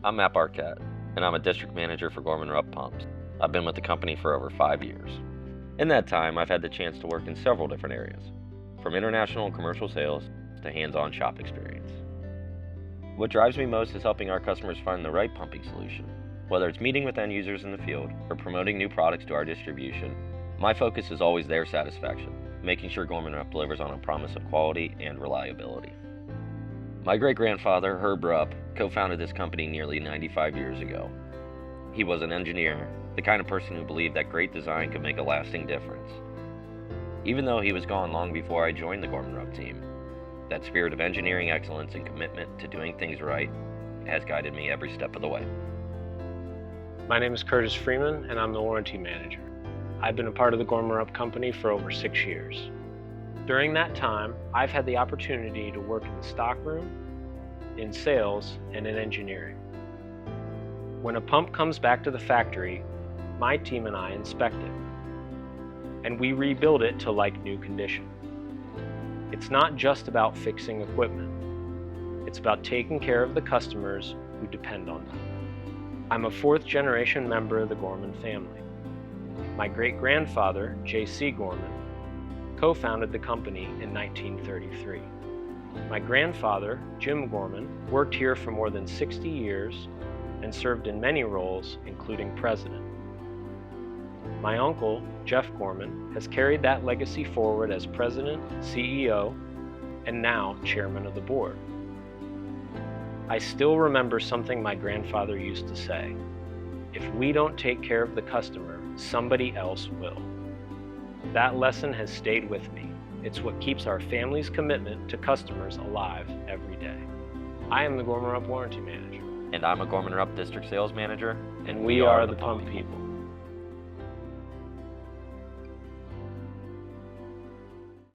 I'm Matt Barkett, and I'm a district manager for Gorman-Rupp Pumps. I've been with the company for over 5 years. In that time, I've had the chance to work in several different areas, from international and commercial sales to hands-on shop experience. What drives me most is helping our customers find the right pumping solution. Whether it's meeting with end users in the field or promoting new products to our distribution, my focus is always their satisfaction, making sure Gorman-Rupp delivers on a promise of quality and reliability. My great-grandfather, Herb Rupp, co-founded this company nearly 95 years ago. He was an engineer, the kind of person who believed that great design could make a lasting difference. Even though he was gone long before I joined the Gorman-Rupp team, that spirit of engineering excellence and commitment to doing things right has guided me every step of the way. My name is Curtis Freeman, and I'm the warranty manager. I've been a part of the Gorman-Rupp company for over 6 years. During that time, I've had the opportunity to work in the stockroom, in sales, and in engineering. When a pump comes back to the factory, my team and I inspect it, and we rebuild it to like new condition. It's not just about fixing equipment. It's about taking care of the customers who depend on them. I'm a fourth-generation member of the Gorman family. My great-grandfather, J.C. Gorman, co-founded the company in 1933. My grandfather, Jim Gorman, worked here for more than 60 years and served in many roles, including president. My uncle, Jeff Gorman, has carried that legacy forward as president, CEO, and now chairman of the board. I still remember something my grandfather used to say: if we don't take care of the customer, somebody else will. That lesson has stayed with me. It's what keeps our family's commitment to customers alive every day. I am the Gorman-Rupp warranty manager. And I'm a Gorman-Rupp district sales manager, And we are the pump people.